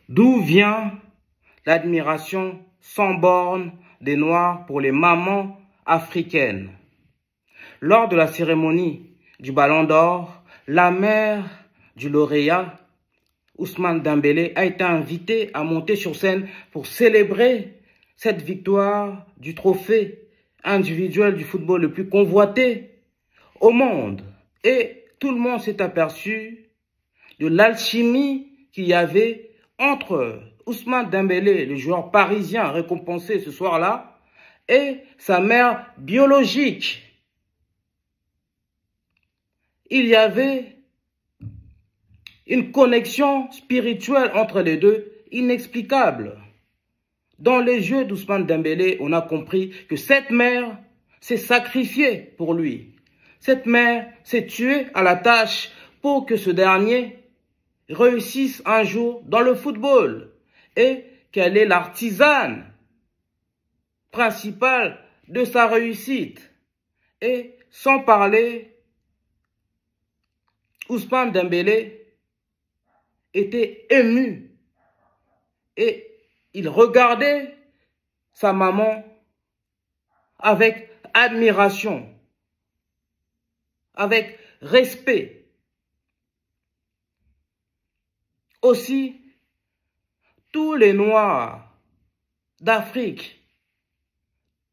D'où vient l'admiration sans borne des Noirs pour les mamans africaines? Lors de la cérémonie du Ballon d'Or, la mère du lauréat, Ousmane Dembélé, a été invitée à monter sur scène pour célébrer cette victoire du trophée individuel du football le plus convoité au monde. Et tout le monde s'est aperçu de l'alchimie qu'il y avait entre Ousmane Dembélé, le joueur parisien récompensé ce soir-là, et sa mère biologique. Il y avait une connexion spirituelle entre les deux, inexplicable. Dans les yeux d'Ousmane Dembélé, on a compris que cette mère s'est sacrifiée pour lui. Cette mère s'est tuée à la tâche pour que ce dernier réussisse un jour dans le football et qu'elle est l'artisane principale de sa réussite. Et sans parler, Ousmane Dembélé était ému et il regardait sa maman avec admiration, avec respect. Aussi, tous les Noirs d'Afrique,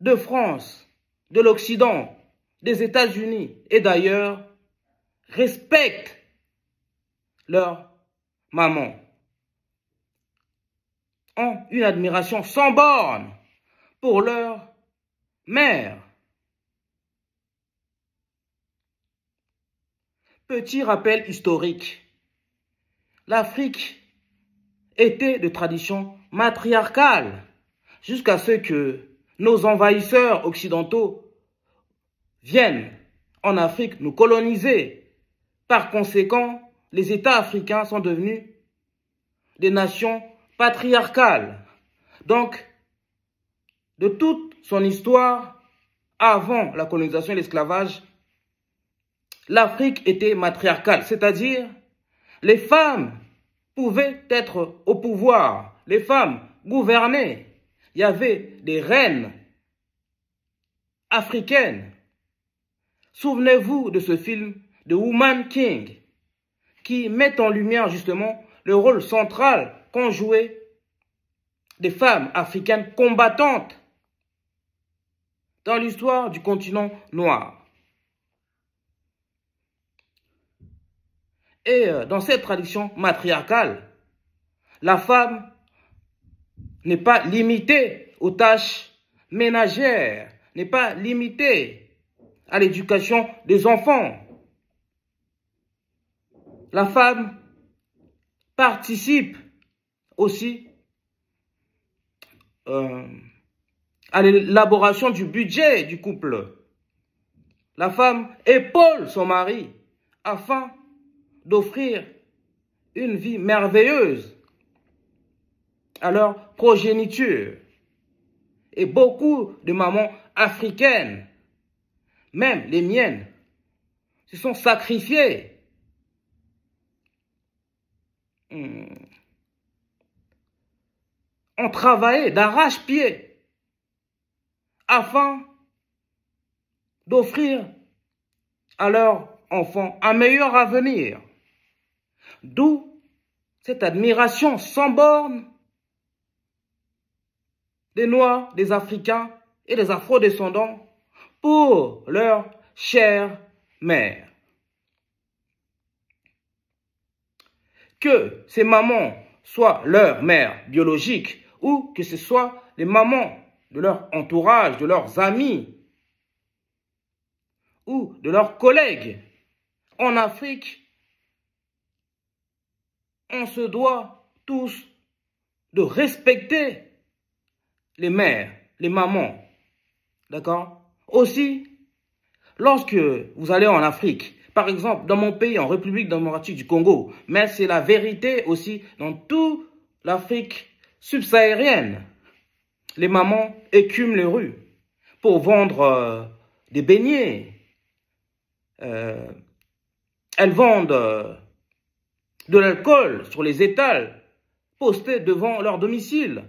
de France, de l'Occident, des États-Unis et d'ailleurs respectent leur maman, ont une admiration sans borne pour leur mère. Petit rappel historique. L'Afrique était de tradition matriarcale jusqu'à ce que nos envahisseurs occidentaux viennent en Afrique nous coloniser. Par conséquent, les États africains sont devenus des nations patriarcales. Donc, de toute son histoire, avant la colonisation et l'esclavage, l'Afrique était matriarcale, c'est-à-dire les femmes pouvaient être au pouvoir, les femmes gouvernaient. Il y avait des reines africaines. Souvenez-vous de ce film de Woman King qui met en lumière justement le rôle central qu'ont joué des femmes africaines combattantes dans l'histoire du continent noir. Et dans cette tradition matriarcale, la femme n'est pas limitée aux tâches ménagères, n'est pas limitée à l'éducation des enfants. La femme participe aussi à l'élaboration du budget du couple. La femme épaule son mari afin d'offrir une vie merveilleuse à leur progéniture. Et beaucoup de mamans africaines, même les miennes, se sont sacrifiées ont travaillé d'arrache-pied afin d'offrir à leurs enfants un meilleur avenir. D'où cette admiration sans borne des Noirs, des Africains et des Afro-descendants pour leur chère mère. Que ces mamans soient leur mère biologique ou que ce soit les mamans de leur entourage, de leurs amis ou de leurs collègues. En Afrique, on se doit tous de respecter les mères, les mamans. D'accord? Aussi, lorsque vous allez en Afrique, par exemple, dans mon pays, en République démocratique du Congo, mais c'est la vérité aussi dans toute l'Afrique subsaharienne, les mamans écument les rues pour vendre des beignets. Elles vendent de l'alcool sur les étals postées devant leur domicile.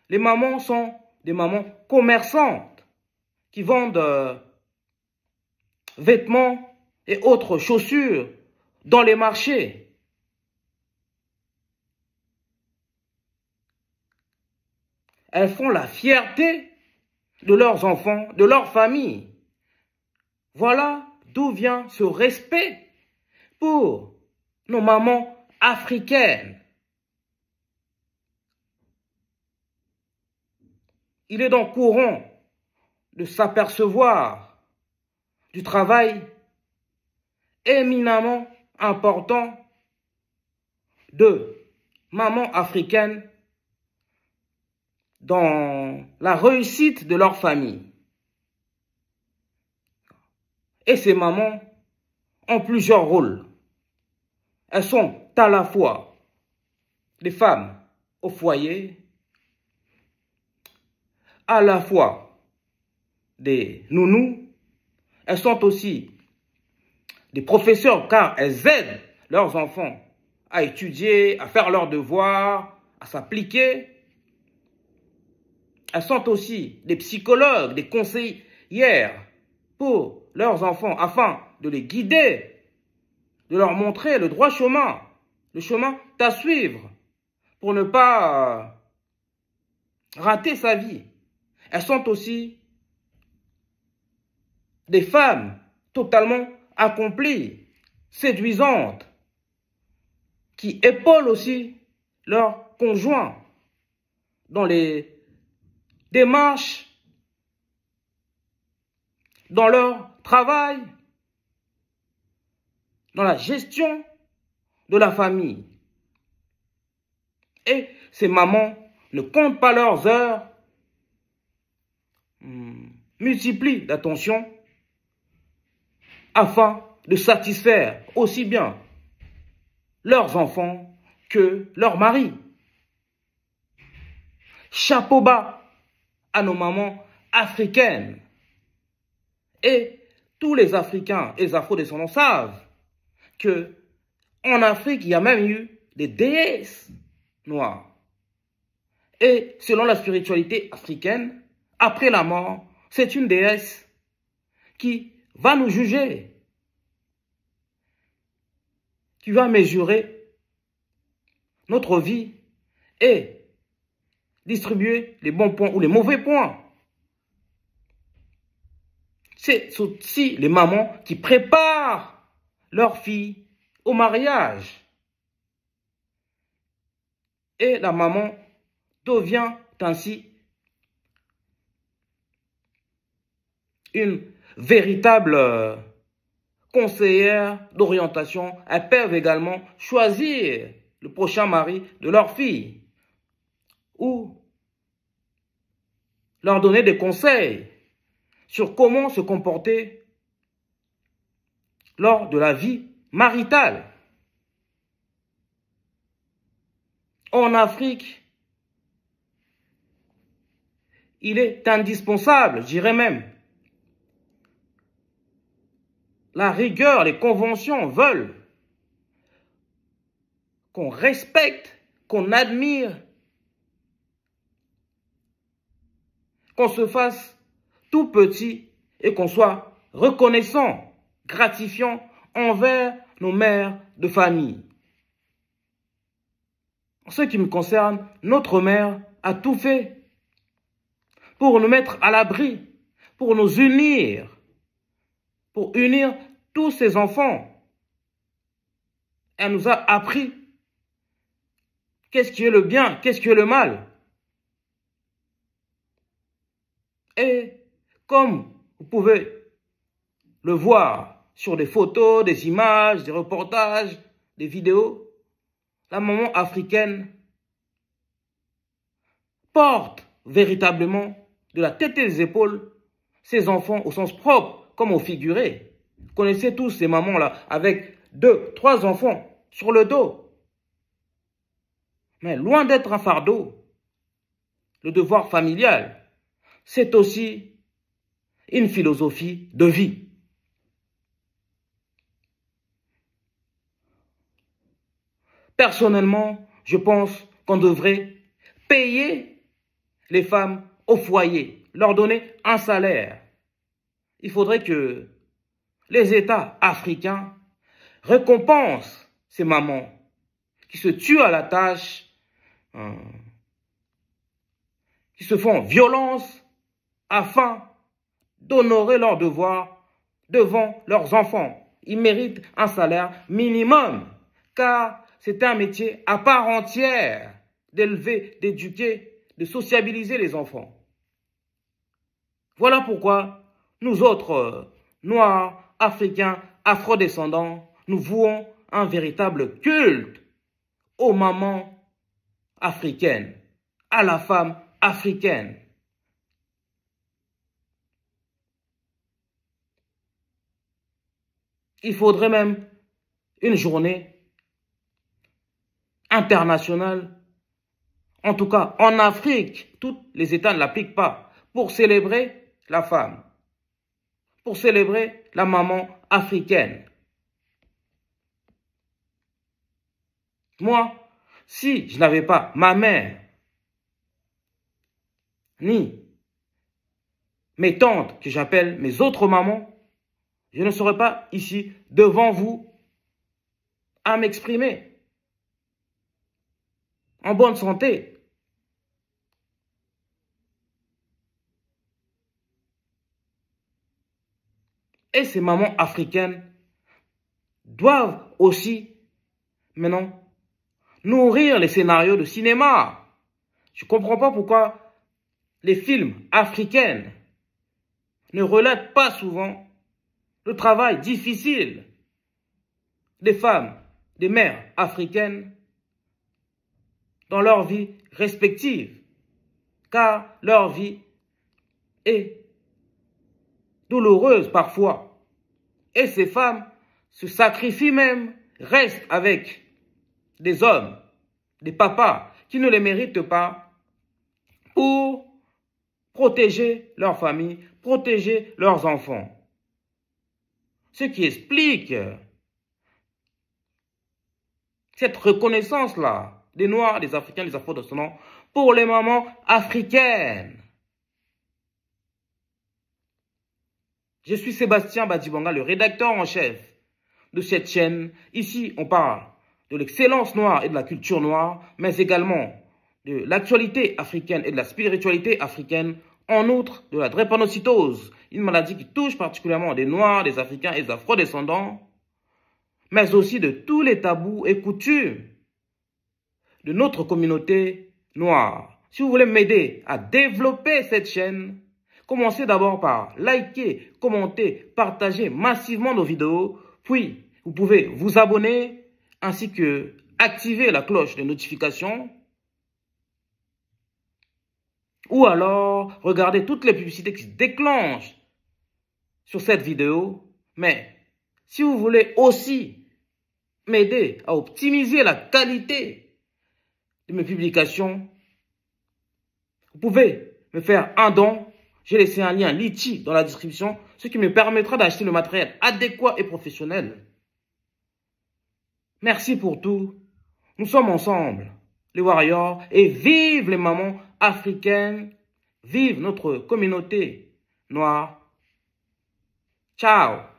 Les mamans sont des mamans commerçantes qui vendent vêtements et autres chaussures dans les marchés. Elles font la fierté de leurs enfants, de leur famille. Voilà d'où vient ce respect pour nos mamans africaines. Il est donc courant de s'apercevoir du travail éminemment important de mamans africaines dans la réussite de leur famille. Et ces mamans ont plusieurs rôles. Elles sont à la fois des femmes au foyer, à la fois des nounous, elles sont aussi des professeurs car elles aident leurs enfants à étudier, à faire leurs devoirs, à s'appliquer. Elles sont aussi des psychologues, des conseillères pour leurs enfants afin de les guider, de leur montrer le droit chemin, le chemin à suivre pour ne pas rater sa vie. Elles sont aussi des femmes totalement accomplies, séduisantes, qui épaulent aussi leurs conjoints dans les démarches, dans leur travail, dans la gestion de la famille. Et ces mamans ne comptent pas leurs heures, multiplient l'attention afin de satisfaire aussi bien leurs enfants que leurs maris. Chapeau bas à nos mamans africaines. Et tous les Africains et les Afro-descendants savent que en Afrique, il y a même eu des déesses noires. Et selon la spiritualité africaine, après la mort, c'est une déesse qui va nous juger, qui va mesurer notre vie et distribuer les bons points ou les mauvais points. C'est aussi les mamans qui préparent leurs filles au mariage. Et la maman devient ainsi une véritable conseillère d'orientation. Elles peuvent également choisir le prochain mari de leur fille ou leur donner des conseils sur comment se comporter lors de la vie maritale. En Afrique, il est indispensable, je dirais même, la rigueur, les conventions veulent qu'on respecte, qu'on admire, qu'on se fasse tout petit et qu'on soit reconnaissant, gratifiant envers nos mères de famille. En ce qui me concerne, notre mère a tout fait pour nous mettre à l'abri, pour nous unir, pour unir tous ses enfants. Elle nous a appris qu'est-ce qui est le bien, qu'est-ce qui est le mal. Et comme vous pouvez le voir sur des photos, des images, des reportages, des vidéos, la maman africaine porte véritablement de la tête et des épaules ses enfants au sens propre comme au figuré. Vous connaissez tous ces mamans-là avec 2, 3 enfants sur le dos. Mais loin d'être un fardeau, le devoir familial, c'est aussi une philosophie de vie. Personnellement, je pense qu'on devrait payer les femmes au foyer, leur donner un salaire. Il faudrait que les États africains récompensent ces mamans qui se tuent à la tâche, qui se font violence afin d'honorer leurs devoirs devant leurs enfants. Ils méritent un salaire minimum, car c'est un métier à part entière d'élever, d'éduquer, de sociabiliser les enfants. Voilà pourquoi nous autres, Noirs, Africains, Afro-descendants, nous vouons un véritable culte aux mamans africaines, à la femme africaine. Il faudrait même une journée internationale, en tout cas en Afrique, tous les États ne l'appliquent pas, pour célébrer la femme, pour célébrer la maman africaine. Moi, si je n'avais pas ma mère, ni mes tantes, que j'appelle mes autres mamans, je ne serais pas ici devant vous à m'exprimer en bonne santé. Et ces mamans africaines doivent aussi, maintenant, nourrir les scénarios de cinéma. Je ne comprends pas pourquoi les films africains ne relatent pas souvent le travail difficile des femmes, des mères africaines dans leur vie respective, car leur vie est douloureuse parfois. Et ces femmes se sacrifient même, restent avec des hommes, des papas qui ne les méritent pas pour protéger leur famille, protéger leurs enfants. Ce qui explique cette reconnaissance-là des Noirs, des Africains, des Afro-descendants pour les mamans africaines. Je suis Sébastien Badibanga, le rédacteur en chef de cette chaîne. Ici, on parle de l'excellence noire et de la culture noire, mais également de l'actualité africaine et de la spiritualité africaine, en outre de la drépanocytose, une maladie qui touche particulièrement des Noirs, des Africains et des Afro-descendants, mais aussi de tous les tabous et coutumes de notre communauté noire. Si vous voulez m'aider à développer cette chaîne, commencez d'abord par liker, commenter, partager massivement nos vidéos, puis vous pouvez vous abonner ainsi que activer la cloche de notification ou alors regarder toutes les publicités qui se déclenchent sur cette vidéo. Mais si vous voulez aussi m'aider à optimiser la qualité de mes publications, vous pouvez me faire un don. J'ai laissé un lien Litchi dans la description, ce qui me permettra d'acheter le matériel adéquat et professionnel. Merci pour tout. Nous sommes ensemble, les warriors, et vive les mamans africaines, vive notre communauté noire. Ciao!